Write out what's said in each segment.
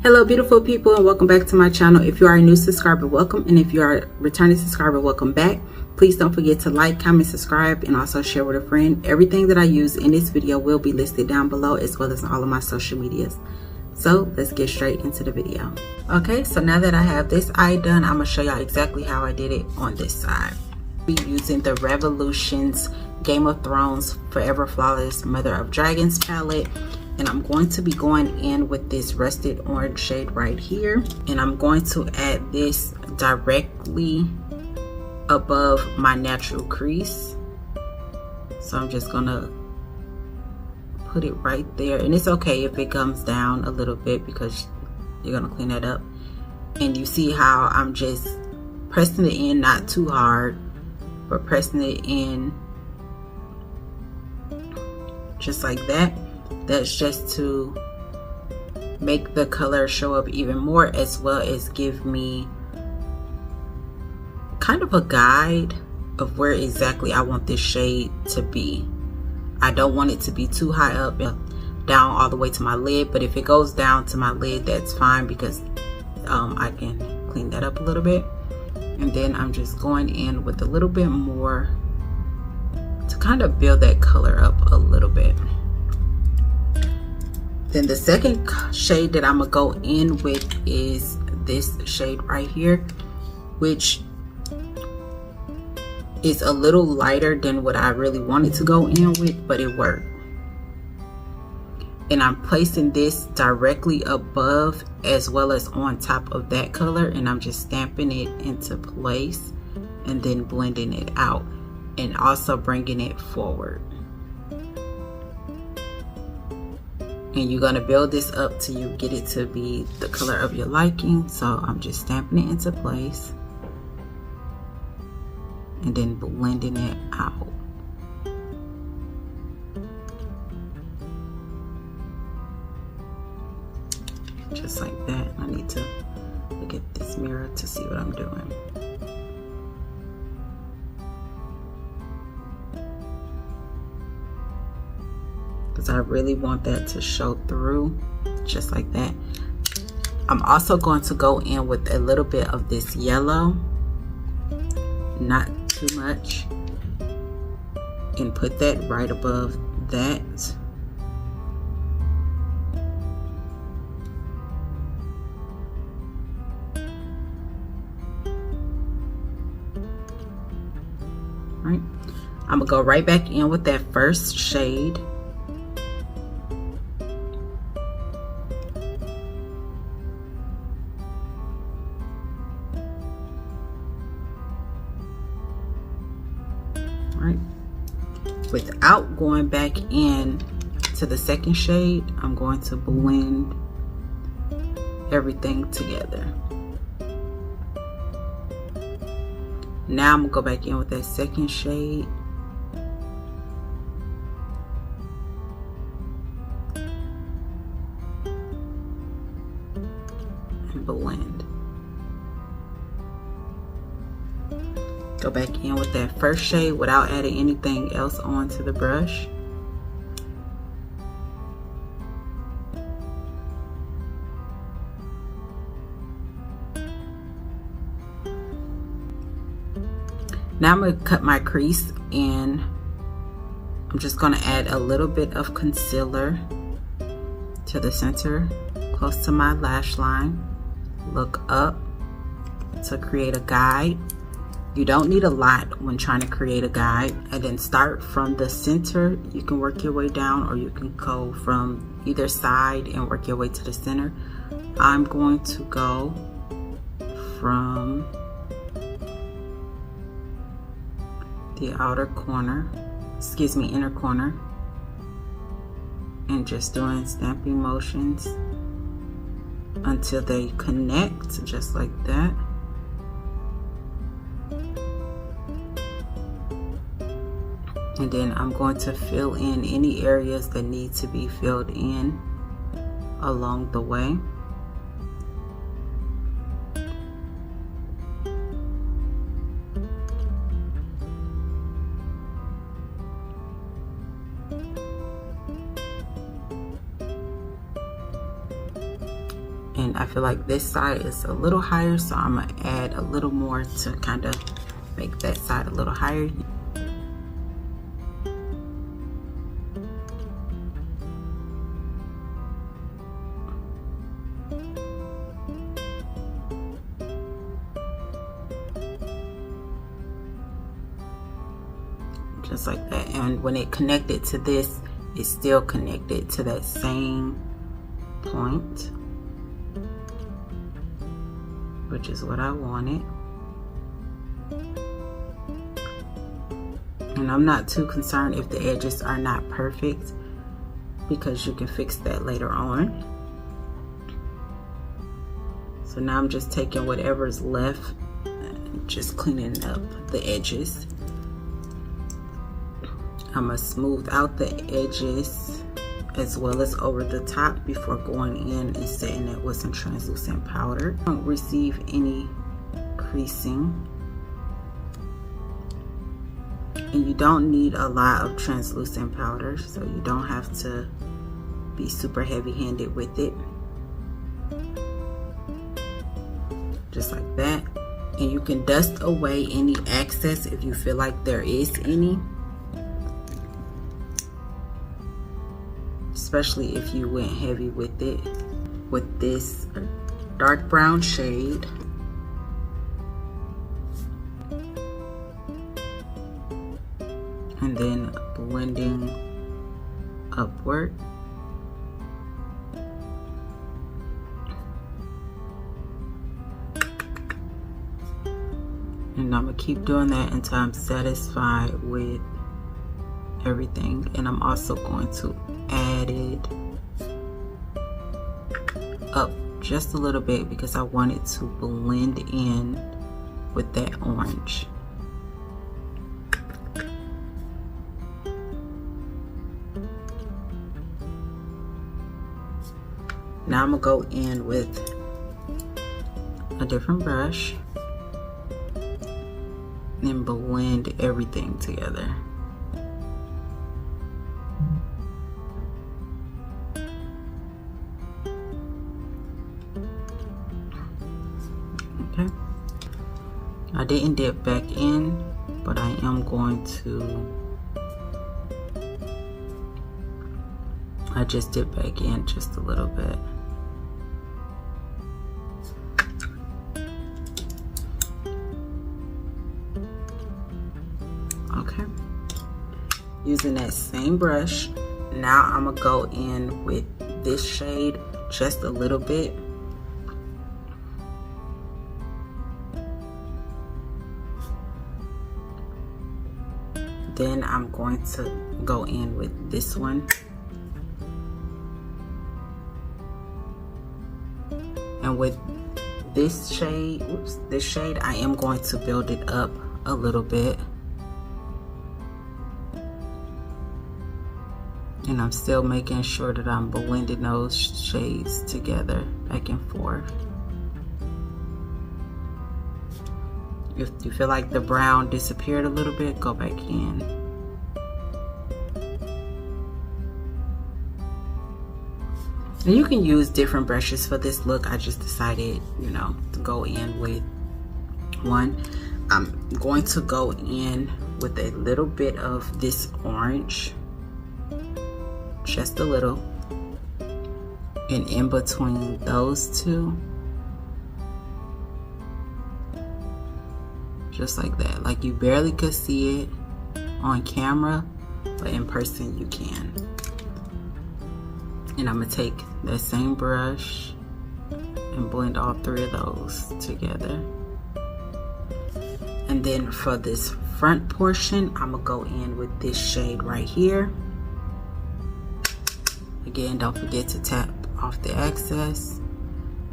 Hello beautiful people, and welcome back to my channel. If you are a new subscriber, welcome, and if you are a returning subscriber, welcome back. Please don't forget to like, comment, subscribe, and also share with a friend. Everything that I use in this video will be listed down below, as well as all of my social medias. So let's get straight into the video. Okay, so now that I have this eye done, I'm gonna show y'all exactly how I did it on this side. Be using the Revolutions Game of Thrones Forever Flawless Mother of Dragons palette. And I'm going to be going in with this rusted orange shade right here, and I'm going to add this directly above my natural crease. So I'm just gonna put it right there, and it's okay if it comes down a little bit because you're gonna clean that up. And you see how I'm just pressing it in, not too hard, but pressing it in just like that. That's just to make the color show up even more, as well as give me kind of a guide of where exactly I want this shade to be. I don't want it to be too high up and down all the way to my lid, but if it goes down to my lid, that's fine, because I can clean that up a little bit. And then I'm just going in with a little bit more to kind of build that color up a little bit. Then the second shade that I'm gonna go in with is this shade right here, which is a little lighter than what I really wanted to go in with, but it worked. And I'm placing this directly above as well as on top of that color, and I'm just stamping it into place and then blending it out and also bringing it forward. And you're going to build this up till you get it to be the color of your liking. So I'm just stamping it into place and then blending it out. Just like that. I need to look at this mirror to see what I'm doing. Because I really want that to show through, just like that. I'm also going to go in with a little bit of this yellow, not too much, and put that right above that. Right, I'm gonna go right back in with that first shade. Without going back in to the second shade, I'm going to blend everything together. Now I'm gonna go back in with that second shade and blend. Go back in with that first shade without adding anything else onto the brush. Now I'm going to cut my crease, and I'm just going to add a little bit of concealer to the center, close to my lash line. Look up to create a guide. You don't need a lot when trying to create a guide. And then start from the center. You can work your way down, or you can go from either side and work your way to the center. I'm going to go from the outer corner, excuse me, inner corner, and just doing stamping motions until they connect, just like that. And then I'm going to fill in any areas that need to be filled in along the way. And I feel like this side is a little higher, so I'm gonna add a little more to kind of make that side a little higher. Just like that. And when it connected to this, it's still connected to that same point, which is what I wanted. And I'm not too concerned if the edges are not perfect, because you can fix that later on. So now I'm just taking whatever's left and just cleaning up the edges. I'm gonna smooth out the edges as well as over the top before going in and setting it with some translucent powder. Don't receive any creasing. And you don't need a lot of translucent powder, so you don't have to be super heavy-handed with it. Just like that. And you can dust away any excess if you feel like there is any. Especially if you went heavy with it, with this dark brown shade. And then blending upward. And I'm gonna keep doing that until I'm satisfied with everything. And I'm also going to add it up just a little bit because I want it to blend in with that orange. Now I'm gonna go in with a different brush and blend everything together. Okay. I didn't dip back in, but I am going to. I just dipped back in just a little bit. Okay. Using that same brush, now I'm gonna go in with this shade just a little bit. Then I'm going to go in with this one. And with this shade, I am going to build it up a little bit. And I'm still making sure that I'm blending those shades together back and forth. If you feel like the brown disappeared a little bit, go back in. And you can use different brushes for this look. I just decided, you know, to go in with one. I'm going to go in with a little bit of this orange, just a little, and in between those two, just like that. Like you barely could see it on camera, but in person you can. And I'm gonna take that same brush and blend all three of those together. And then for this front portion, I'm gonna go in with this shade right here. Again, don't forget to tap off the excess.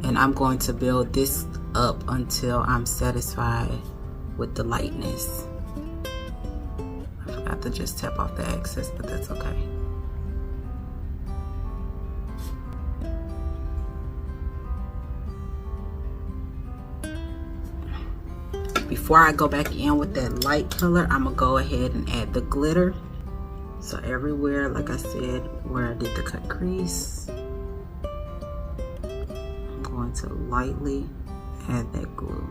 And I'm going to build this up until I'm satisfied with the lightness. I forgot to just tap off the excess, but that's okay. Before I go back in with that light color, I'm gonna go ahead and add the glitter. So everywhere, like I said, where I did the cut crease, I'm going to lightly add that glue.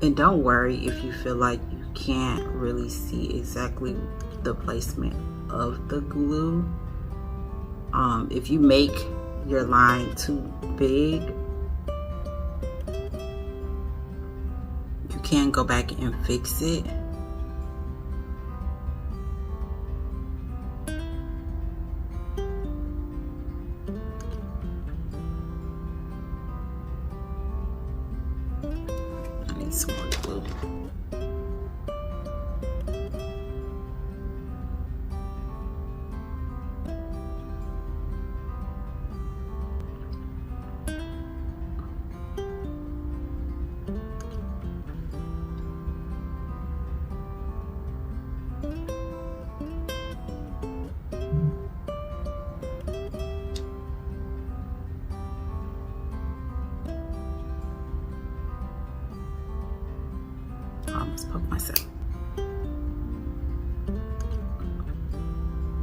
And don't worry if you feel like you can't really see exactly the placement of the glue. If you make your line too big, you can go back and fix it. I need some more glue. I almost poked myself.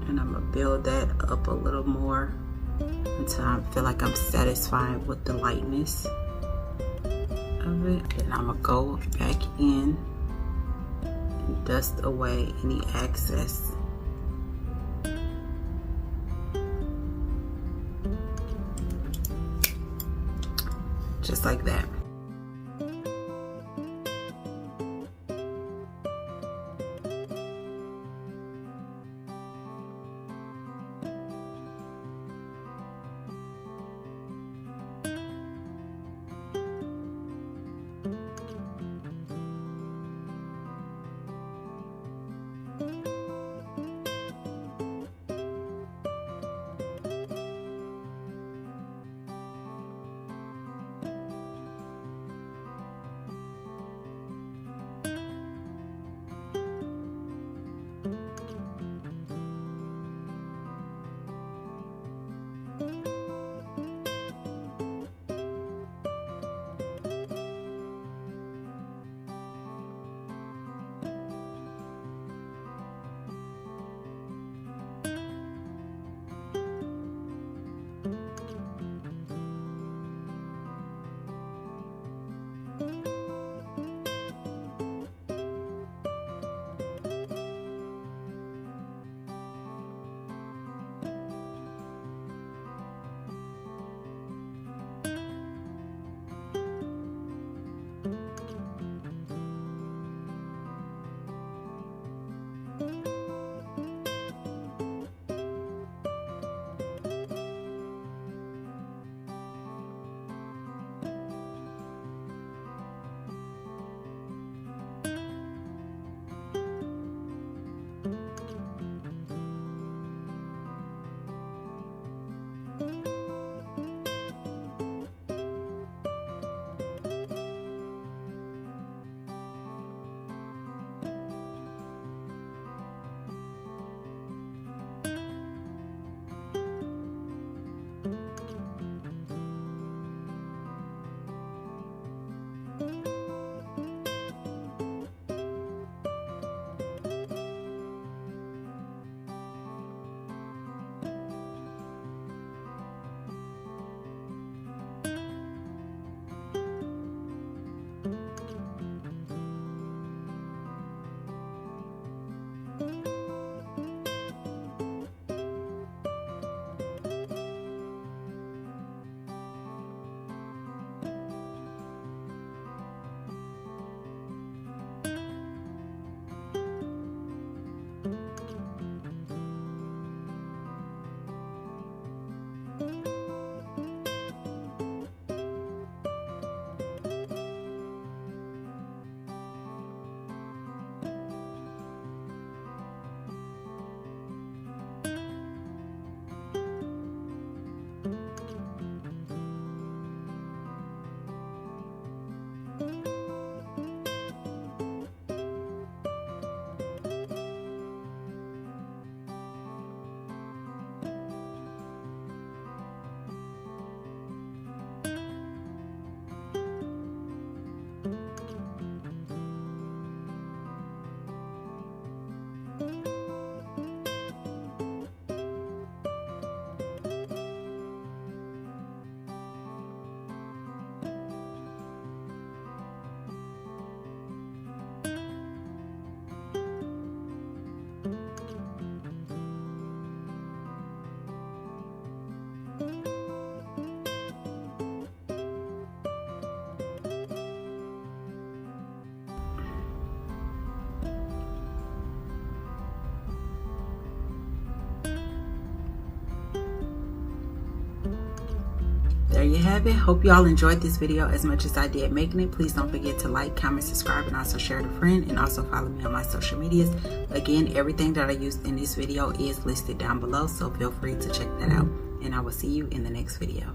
And I'm gonna build that up a little more until I feel like I'm satisfied with the lightness of it. And I'm gonna go back in and dust away any excess. Just like that. there you have it. Hope you all enjoyed this video as much as I did making it. Please don't forget to like, comment, subscribe, and also share it with a friend, and also follow me on my social medias. Again, everything that I used in this video is listed down below, so feel free to check that out, and I will see you in the next video.